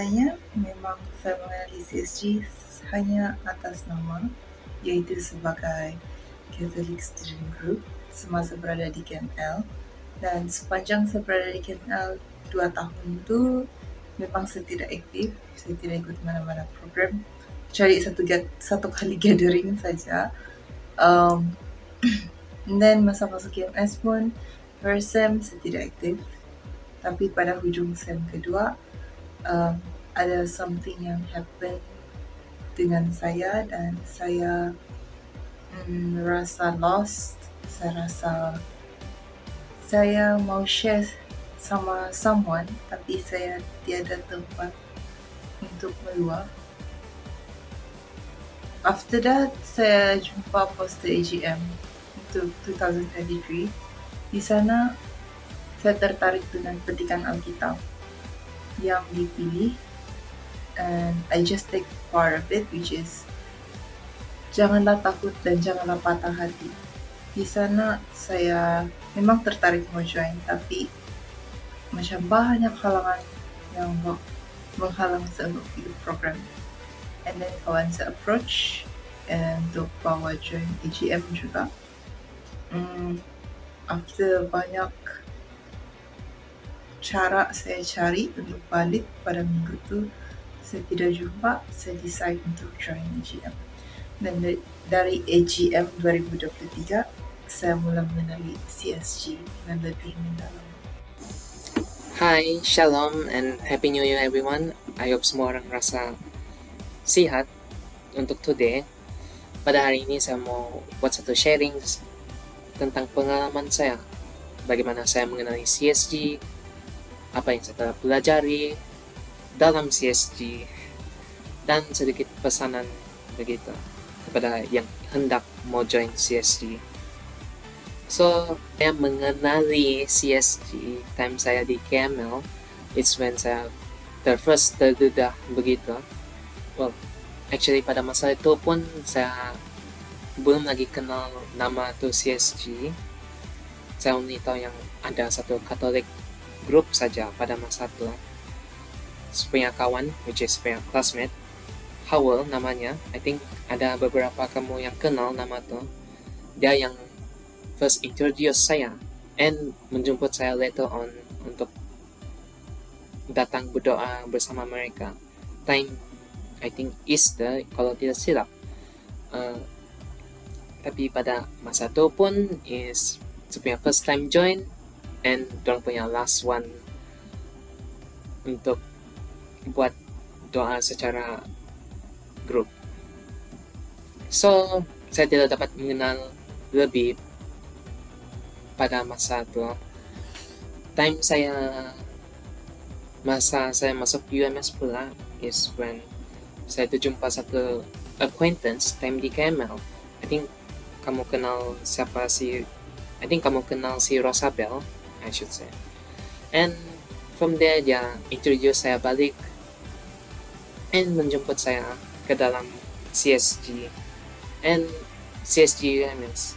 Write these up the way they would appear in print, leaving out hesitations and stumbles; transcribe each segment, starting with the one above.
Biasanya memang saya mengenali CSG hanya atas nama, iaitu sebagai Catholic Student Group semasa berada di KML, dan sepanjang saya berada di KML 2 tahun itu memang saya tidak aktif, saya tidak ikut mana-mana program, kecuali satu kali gathering saja. And then masa masuk KMS pun first sem saya tidak aktif, tapi pada hujung sem kedua ada something yang happen dengan saya dan saya rasa lost. Saya rasa saya mau share sama someone, tapi saya tiada tempat untuk meluah. After that, saya jumpa poster AGM untuk 2023. Di sana saya tertarik dengan petikan Alkitab yang dipilih, and I just take part of it, which is janganlah takut dan janganlah patah hati. Di sana saya memang tertarik mau join, tapi macam banyak halangan yang menghalang saya untuk ikut program. And then kawan saya approach untuk bawa join AGM juga. After banyak cara saya cari untuk balik pada minggu tu, saya tidak jumpa, saya decide untuk join AGM. Dan dari AGM 2023, saya mula mengenali CSG dengan lebih mendalam. Hi, Shalom, and Happy New Year everyone. I hope semua orang rasa sihat untuk today. Pada hari ini saya mau buat satu sharing tentang pengalaman saya, bagaimana saya mengenali CSG, apa yang saya telah pelajari dalam CSG, dan sedikit pesanan begitu kepada yang hendak mau join CSG. So, saya mengenali CSG time saya di KML, it's when saya first terdedah begitu. Well, actually pada masa itu pun saya belum lagi kenal nama tu CSG. Saya only tahu yang ada satu Catholic group saja pada masa itu. Punya kawan, which is punya classmate, Howell namanya. I think ada beberapa kamu yang kenal nama tu. Dia yang first introduce saya and menjemput saya later on untuk datang berdoa bersama mereka. Time, I think Easter kalau tidak silap. Tapi pada masa itu pun is punya first time join and dorang punya last one untuk buat doa secara grup. So, saya tidak dapat mengenal lebih pada masa itu. Masa saya masuk UMS pula is when saya jumpa satu acquaintance time di KML. I think kamu kenal si Rosabel, I should say. And from there dia introduce saya balik and menjemput saya ke dalam CSG and CSG UMS,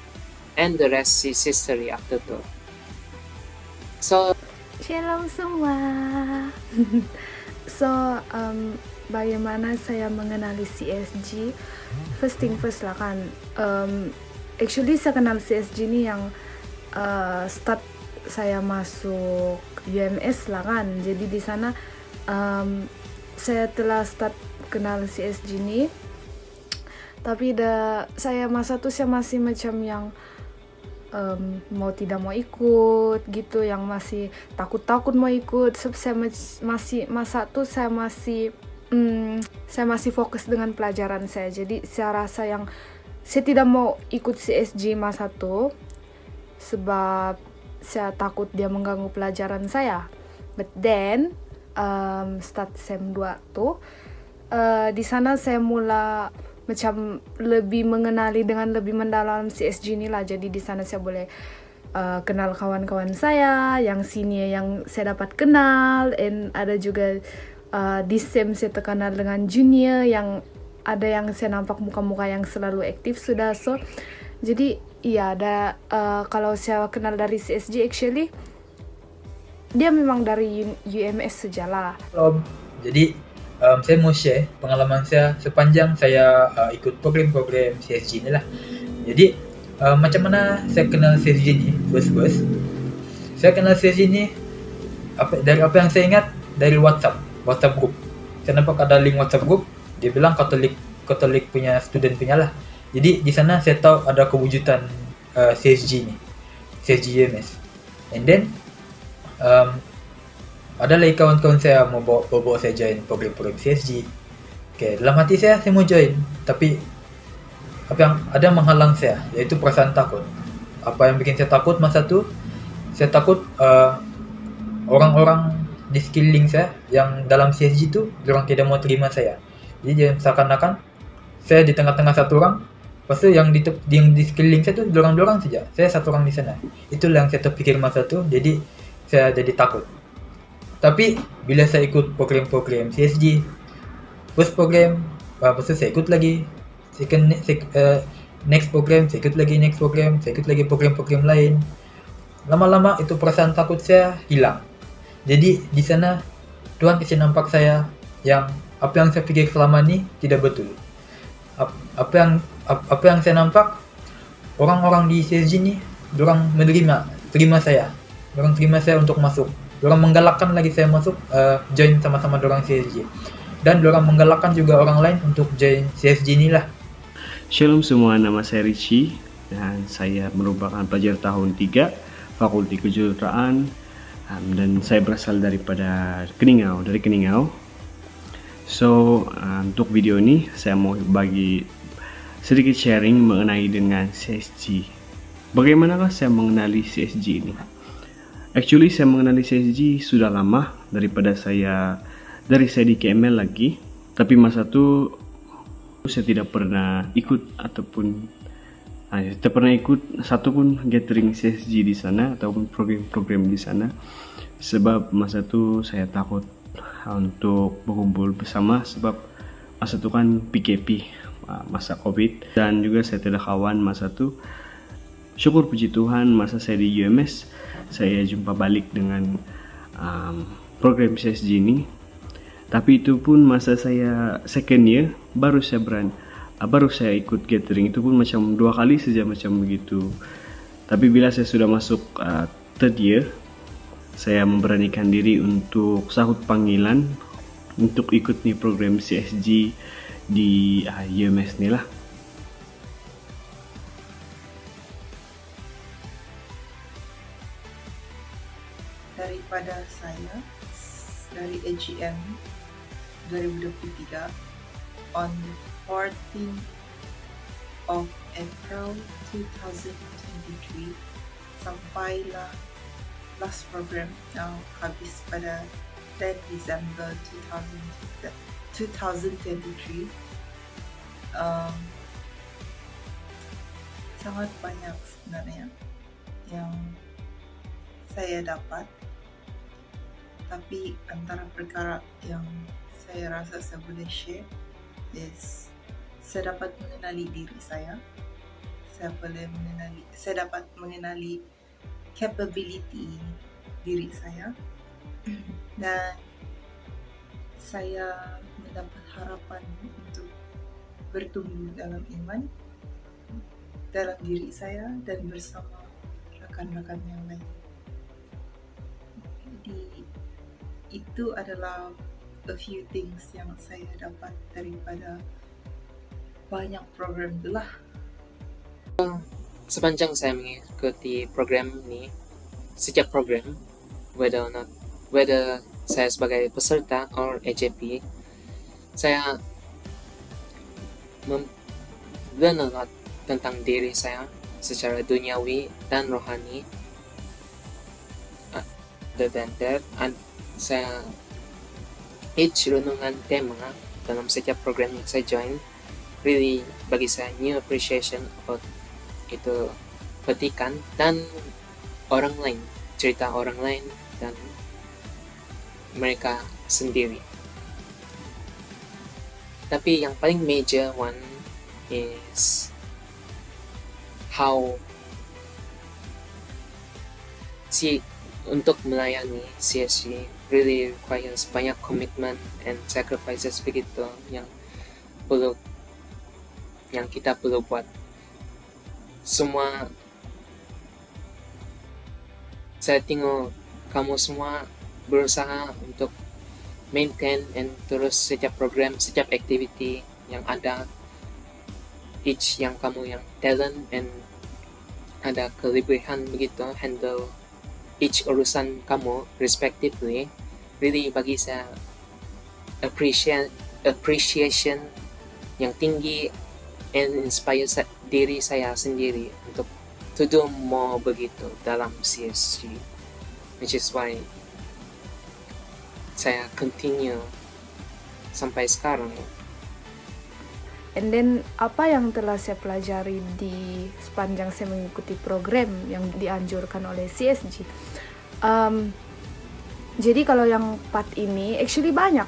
and the rest is history after that. So, Shalom semua. So, bagaimana saya mengenali CSG? First thing first lah kan. Actually saya kenal CSG ni yang start saya masuk UMS lah kan. Jadi di sana saya telah start kenal CSG ni. Tapi saya masa tu saya masih macam yang mau tidak mau ikut gitu, yang masih takut mau ikut. Saya masih masa tu saya masih fokus dengan pelajaran saya. Jadi saya rasa yang saya tidak mau ikut CSG masa tu sebab saya takut dia mengganggu pelajaran saya. But then start sem 2 tu di sana saya mula macam lebih mengenali dengan lebih mendalam CSG ni lah. Jadi di sana saya boleh kenal kawan-kawan saya yang senior yang saya dapat kenal, and ada juga di SEM saya terkenal dengan junior yang ada yang saya nampak muka-muka yang selalu aktif sudah. So jadi iya ada kalau saya kenal dari CSG actually dia memang dari UMS sajalah. Jadi saya mau share pengalaman saya sepanjang saya ikut program-program CSG ni lah. Jadi macam mana saya kenal CSG ni? First, saya kenal CSG ni dari apa yang saya ingat dari WhatsApp group. Saya nampak ada link WhatsApp group, dia bilang Katolik punya student punya lah. Jadi di sana saya tahu ada kewujudan CSG ni, CSG UMS. And then ada lagi kawan-kawan saya mau bawa saya join program-program CSG. Okay, dalam hati saya mau join, tapi ada yang menghalang saya, yaitu perasaan takut. Apa yang bikin saya takut masa tu? Saya takut orang-orang di sekeliling saya yang dalam CSG tu, diorang tidak mau terima saya. Jadi seakan-akan saya di tengah-tengah satu orang, lepas tu yang di sekeliling saya tu diorang saja. Saya satu orang di sana. Itulah yang saya terfikir masa tu, jadi saya jadi takut. Tapi bila saya ikut program-program CSG, first program, lepas tu saya ikut lagi, next program, saya ikut lagi next program, saya ikut lagi program-program lain. Lama-lama itu perasaan takut saya hilang. Jadi di sana Tuhan kasih nampak saya yang apa yang saya pikir selama ni tidak betul. Apa yang saya nampak, orang-orang di CSG ni, diorang terima saya. Diorang terima saya untuk masuk. Diorang menggalakkan lagi saya masuk, join sama-sama diorang CSG. Dan diorang menggalakkan juga orang lain untuk join CSG ni lah. Shalom semua, nama saya Richie dan saya merupakan pelajar tahun 3 Fakulti Kejuruteraan, dan saya berasal dari Keningau. So untuk video ini saya mau bagi sedikit sharing mengenai dengan CSG. Bagaimanakah saya mengenali CSG ini? Actually saya mengenali CSG sudah lama dari saya di KML lagi, tapi masa itu saya tidak pernah ikut ataupun tidak pernah ikut satu pun gathering CSG di sana ataupun program-program di sana, sebab masa itu saya takut untuk berkumpul bersama, sebab masa itu kan PKP, masa COVID, dan juga saya tidak kawan masa itu. Syukur puji Tuhan masa saya di UMS saya jumpa balik dengan program CSG ini. Tapi itu pun masa saya second year baru saya ikut gathering, itu pun macam 2 kali saja macam begitu. Tapi bila saya sudah masuk third year, saya memberanikan diri untuk sahut panggilan untuk ikut nih program CSG di UMS nih lah. Daripada saya dari AGM 2023 on 14th of April 2023 sampailah last program yang habis pada 10 December 2023. Sangat banyak sebenarnya yang saya dapat, tapi antara perkara yang saya rasa saya boleh share is saya dapat mengenali diri saya. Saya dapat mengenali capability diri saya, dan saya mendapat harapan untuk bertumbuh dalam iman, dalam diri saya dan bersama rakan-rakan yang lain. Jadi itu adalah a few things yang saya dapat daripada banyak program itulah. Sepanjang saya mengikuti program ini, setiap program, whether saya sebagai peserta or AJP, saya learn a lot tentang diri saya secara duniawi dan rohani. Other than that, saya each renungan tema dalam setiap program yang saya join really bagi saya new appreciation about itu petikan dan orang lain, cerita orang lain dan mereka sendiri. Tapi yang paling major one is how untuk melayani CSG really requires banyak commitment and sacrifices begitu yang kita perlu buat. Semua saya tengok kamu semua berusaha untuk maintain and terus setiap program, setiap activity yang ada, each yang kamu yang talent and ada kelebihan begitu handle each urusan kamu respectively. Really bagi saya appreciation yang tinggi and inspire diri saya sendiri untuk to do more begitu dalam CSG, which is why saya continue sampai sekarang. And then apa yang telah saya pelajari di sepanjang saya mengikuti program yang dianjurkan oleh CSG. Jadi kalau yang part ini actually banyak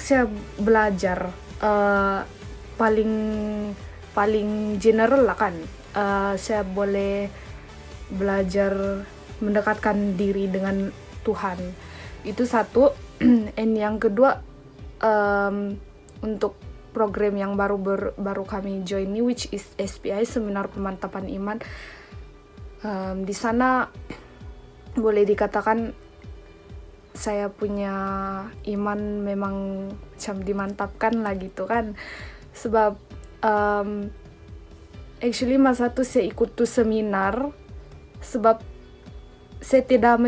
saya belajar, paling general lah kan. Saya boleh belajar mendekatkan diri dengan Tuhan, itu satu. And yang kedua, untuk program yang baru kami join ini, which is SPI, Seminar Pemantapan Iman. Di sana boleh dikatakan saya punya iman memang macam dimantapkan lah gitu kan. Sebab actually masa tu saya ikut tu seminar sebab saya tidak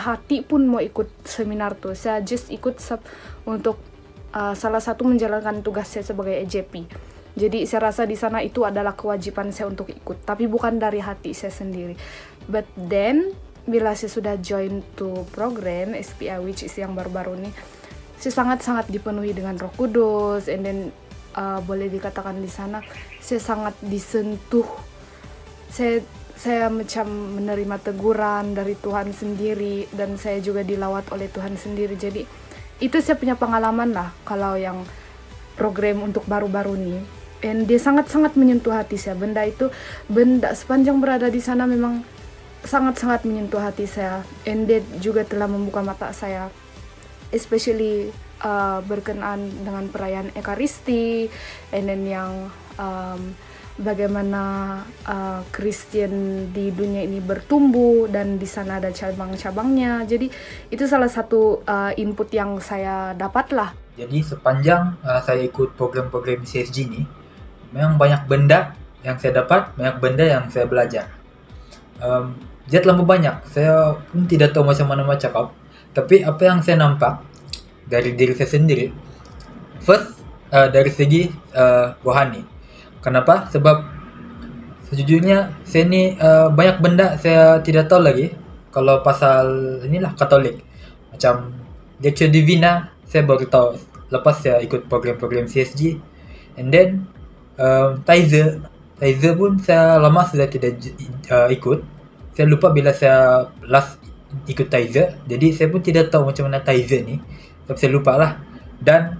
hati pun mau ikut seminar tu. Saya just ikut untuk salah satu menjalankan tugas saya sebagai EJP. Jadi saya rasa di sana itu adalah kewajiban saya untuk ikut, tapi bukan dari hati saya sendiri. But then bila saya sudah join to program SPI, which is yang baru-baru ini, saya sangat-sangat dipenuhi dengan Roh Kudus, and then boleh dikatakan di sana saya sangat disentuh. Saya macam menerima teguran dari Tuhan sendiri, dan saya juga dilawat oleh Tuhan sendiri. Jadi itu saya punya pengalaman lah kalau yang program untuk baru-baru ini. And dia sangat-sangat menyentuh hati saya. Benda sepanjang berada di sana memang sangat-sangat menyentuh hati saya. And dia juga telah membuka mata saya, especially berkenaan dengan perayaan Ekaristi, and then yang bagaimana Kristen di dunia ini bertumbuh, dan di sana ada cabang-cabangnya. Jadi itu salah satu input yang saya dapat lah. Jadi sepanjang saya ikut program-program CSG ini, memang banyak benda yang saya dapat, banyak benda yang saya belajar. Dia terlalu banyak, saya pun tidak tahu macam mana mau cakap. Tapi apa yang saya nampak dari diri saya sendiri, first dari segi rohani. Kenapa? Sebab sejujurnya saya ni banyak benda saya tidak tahu lagi kalau pasal inilah Katolik. Macam Lectio Divina saya baru tahu lepas saya ikut program-program CSG. And then Tithe pun saya lama sudah tidak ikut. Saya lupa bila saya last ikut Tithe. Jadi saya pun tidak tahu macam mana Tithe ni. Tapi saya lupa lah. Dan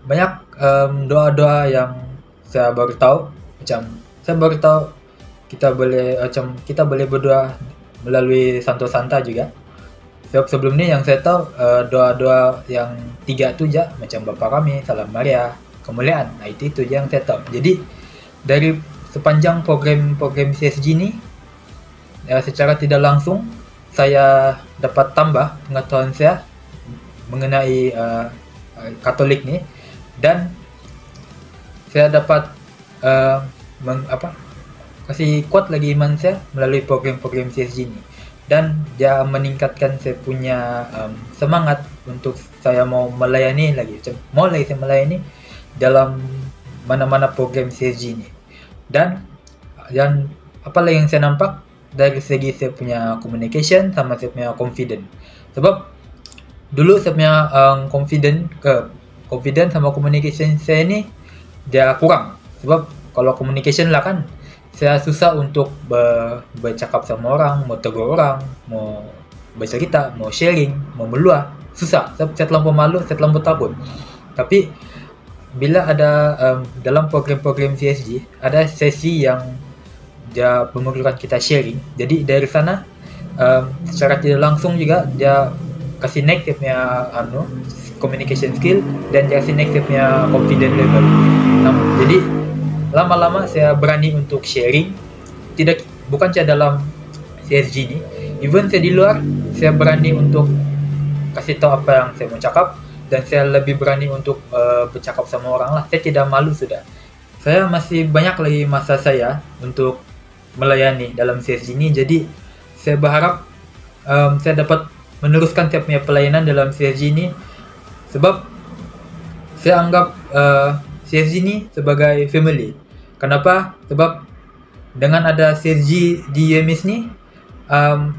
banyak doa-doa yang saya baru tahu. Macam saya baru tahu kita boleh berdoa melalui Santo Santa juga. Sebelum ni yang saya tahu doa-doa yang 3 tu je, macam Bapa Kami, Salam Maria, Kemuliaan. Itu je yang saya tahu. Jadi dari sepanjang program CSG ni, secara tidak langsung saya dapat tambah pengetahuan saya mengenai Katolik ni, dan saya dapat kasih kuat lagi iman saya melalui program-program CSG ni, dan dia meningkatkan saya punya semangat untuk saya mau melayani lagi. Saya melayani dalam mana-mana program CSG ni. Dan apa lagi yang saya nampak dari segi saya punya communication sama saya punya confident. Sebab dulu saya punya confident sama communication saya ni dia kurang. Sebab kalau communication lah kan, saya susah untuk bercakap sama orang, mau tegur orang, mau bercerita, mau sharing, mau meluah. Susah. Saya terlampau malu, saya terlampau takut. Tapi bila ada dalam program-program CSG ada sesi yang dia memerlukan kita sharing. Jadi dari sana secara tidak langsung juga dia kasih naik dia punya communication skill, dan dia kasih naik dia punya confidence level. Jadi lama-lama saya berani untuk sharing, bukan saja dalam CSG ini, even saya di luar, saya berani untuk kasih tahu apa yang saya mau cakap, dan saya lebih berani untuk bercakap sama orang lah. Saya tidak malu sudah. Saya masih banyak lagi masa saya untuk melayani dalam CSG ini, jadi saya berharap saya dapat meneruskan saya punya pelayanan dalam CSG ini, sebab saya anggap CSG ini sebagai family. Kenapa? Sebab dengan ada CSG di UMS ni,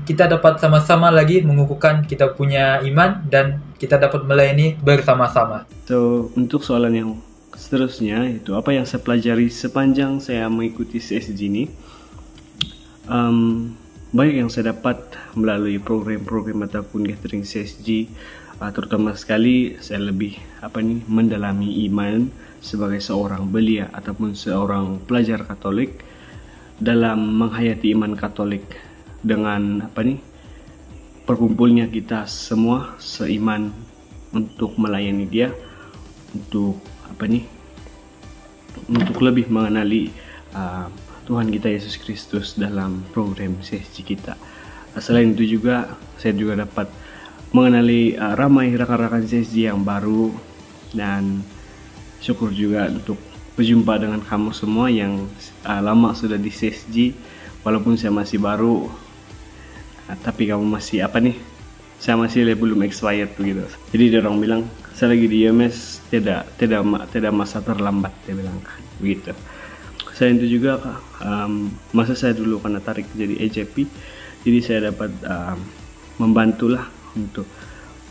kita dapat sama-sama lagi mengukuhkan kita punya iman, dan kita dapat melayani bersama-sama. So, untuk soalan yang seterusnya, itu apa yang saya pelajari sepanjang saya mengikuti CSG ini. Banyak yang saya dapat melalui program-program ataupun gathering CSG, terutama sekali saya lebih mendalami iman sebagai seorang belia ataupun seorang pelajar Katolik dalam menghayati iman Katolik dengan perkumpulnya kita semua seiman untuk melayani Dia, untuk untuk lebih mengenali Tuhan kita Yesus Kristus dalam program CSG kita. Selain itu juga saya juga dapat mengenali ramai rekan-rekan CSG yang baru, dan syukur juga untuk berjumpa dengan kamu semua yang lama sudah di CSG. Walaupun saya masih baru, tapi kamu masih saya masih belum expired begitu. Jadi dia orang bilang saya lagi di UMS tidak masa terlambat, dia bilang begitu. Selain itu juga masa saya dulu karena tarik jadi EJP, jadi saya dapat membantulah untuk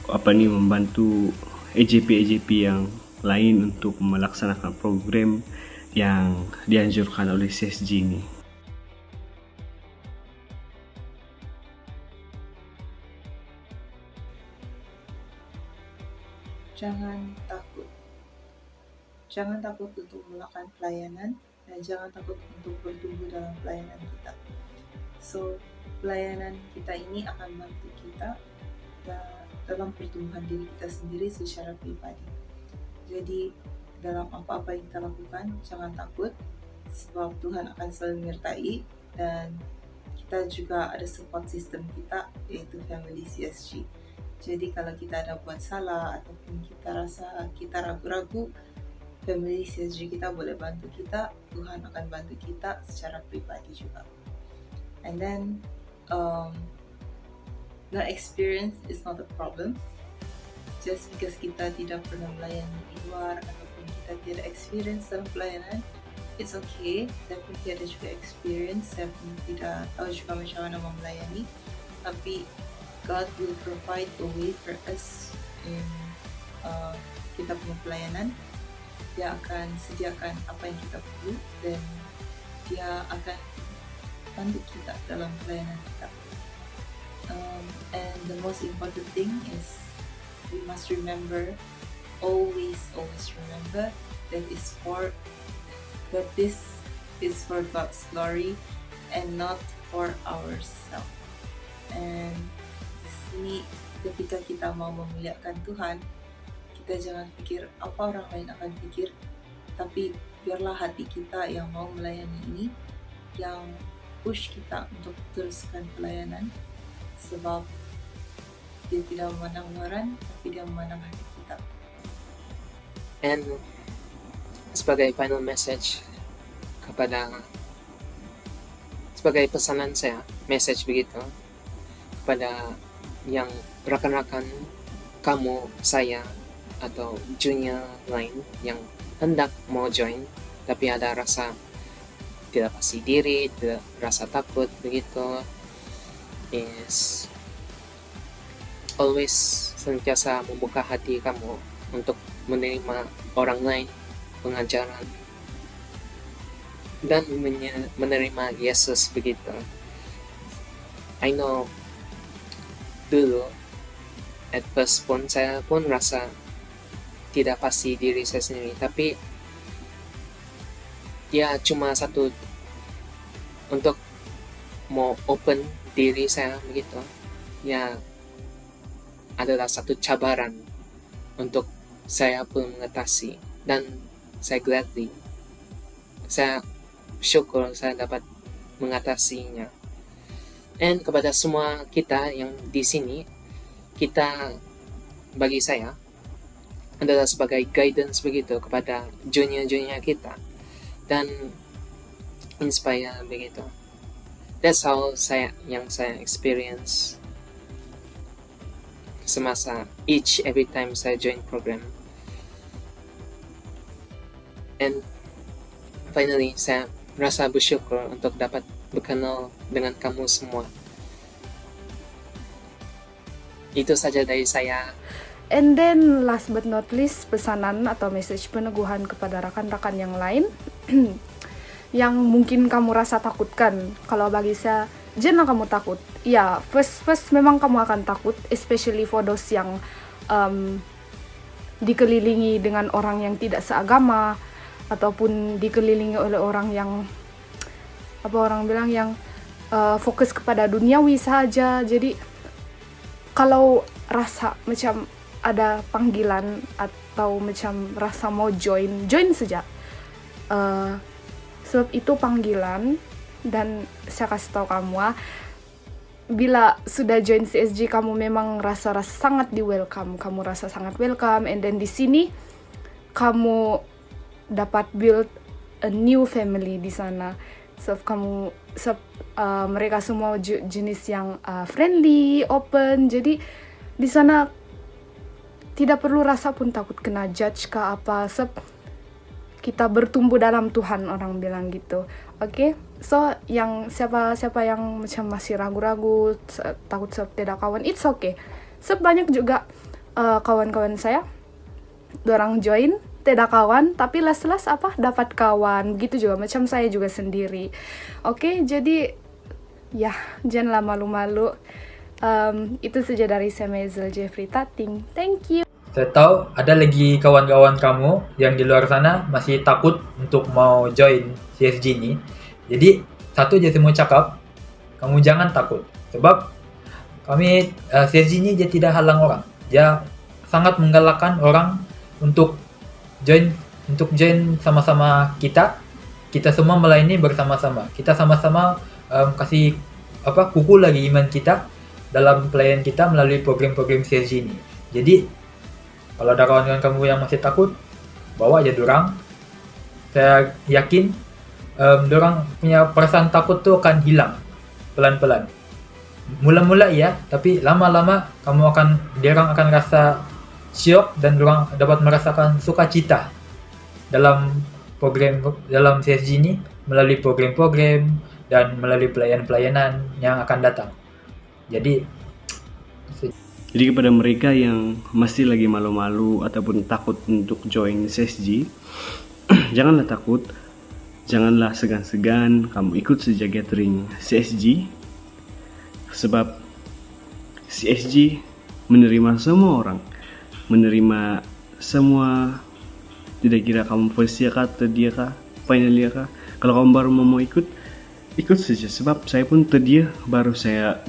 membantu EJP yang lain untuk melaksanakan program yang dianjurkan oleh CSG ini. Jangan takut untuk melakukan pelayanan, dan jangan takut untuk bertumbuh dalam pelayanan kita. So, pelayanan kita ini akan membantu kita dalam pertumbuhan diri kita sendiri secara pribadi. Jadi, dalam apa-apa yang kita lakukan, jangan takut, sebab Tuhan akan selalu menyertai, dan kita juga ada support system kita, yaitu Family CSG. Jadi, kalau kita ada buat salah ataupun kita rasa kita ragu-ragu, Family CSG kita boleh bantu kita, Tuhan akan bantu kita secara pribadi juga. And then, no experience is not a problem. Just because kita tidak pernah melayani di luar ataupun kita tidak experience dalam pelayanan, it's okay. Saya pun tiada juga experience, saya pun tidak tahu juga macam mana melayani. Tapi God will provide a way for us in kita punya pelayanan. Dia akan sediakan apa yang kita perlu, dan Dia akan bantu kita dalam pelayanan kita. And the most important thing is we must remember, always remember that this is for God's glory and not for ourselves. And di sini ketika kita mau memuliakan Tuhan, kita jangan pikir apa orang lain akan pikir, tapi biarlah hati kita yang mau melayani ini yang push kita untuk teruskan pelayanan, sebab Dia tidak memandang luaran, tapi Dia memandang hati kita. And sebagai final message sebagai pesanan saya, message begitu kepada yang rekan-rekan kamu, saya, atau junior lain yang hendak mau join tapi ada rasa tidak pasti diri, tidak rasa takut begitu, is always senantiasa membuka hati kamu untuk menerima orang lain, pengajaran, dan menerima Yesus begitu. I know dulu at first pun saya pun rasa tidak pasti diri saya sendiri, tapi ya cuma satu untuk mau open diri saya begitu, ya adalah satu cabaran untuk saya pun mengatasi, dan saya syukur saya dapat mengatasinya. And kepada semua kita yang di sini, kita, bagi saya, adalah sebagai guidance begitu kepada junior-junior kita, dan inspire begitu. That's how saya experience semasa every time saya join program. And finally, saya merasa bersyukur untuk dapat berkenal dengan kamu semua. Itu saja dari saya. And then last but not least, pesanan atau message peneguhan kepada rekan-rekan yang lain yang mungkin kamu rasa takutkan. Kalau bagi saya, jangan kamu takut. Ya, first memang kamu akan takut, especially for those yang dikelilingi dengan orang yang tidak seagama, ataupun dikelilingi oleh orang yang fokus kepada duniawi saja. Jadi kalau rasa macam ada panggilan atau macam rasa mau join saja. Sebab itu panggilan, dan saya kasih tahu kamu, bila sudah join CSG kamu memang rasa sangat di welcome, kamu rasa sangat welcome, and then di sini kamu dapat build a new family di sana. Mereka semua jenis yang friendly, open, jadi di sana tidak perlu rasa pun takut kena judge ke apa, kita bertumbuh dalam Tuhan, orang bilang gitu. Oke? So yang siapa yang macam masih ragu-ragu, takut tidak kawan, it's okay. Banyak juga kawan-kawan saya, dorang join tidak kawan, tapi las-las dapat kawan. Begitu juga macam saya juga sendiri. Oke, jadi ya janganlah malu-malu. Itu saja dari saya, Maisel Jeffrey Tating. Thank you. Saya tahu ada lagi kawan-kawan kamu yang di luar sana masih takut untuk mau join CSG ini. Jadi satu aja saya mau cakap, kamu jangan takut. Sebab kami CSG ini dia tidak halang orang. Dia sangat menggalakkan orang untuk join sama-sama kita. Kita semua melayani bersama-sama. Kita sama-sama kasih kukuh lagi iman kita dalam pelayanan kita melalui program-program CSG ini. Jadi kalau ada kawan-kawan kamu yang masih takut, bawa aja dorang. Saya yakin dorang punya perasaan takut tuh akan hilang pelan-pelan. Mula-mula ya, tapi lama-lama dorang akan rasa syok, dan dorang dapat merasakan sukacita dalam CSG ini melalui program-program dan melalui pelayanan-pelayanan yang akan datang. Jadi kepada mereka yang masih lagi malu-malu ataupun takut untuk join CSG, janganlah takut, janganlah segan-segan, kamu ikut saja gathering CSG. Sebab CSG menerima semua orang, menerima semua, tidak kira kamu first year kah, third year kah, final year kah. Kalau kamu baru mau ikut saja. Sebab saya pun third year baru saya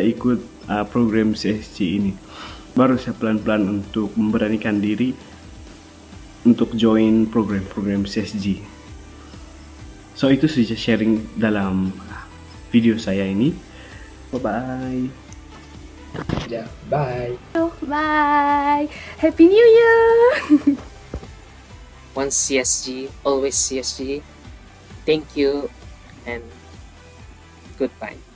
ikut program CSG ini. Baru saya pelan-pelan untuk memberanikan diri untuk join program-program CSG. So itu saja sharing dalam video saya ini. Bye-bye. Ya, bye. Bye. Happy New Year. Once CSG, always CSG. Thank you and goodbye.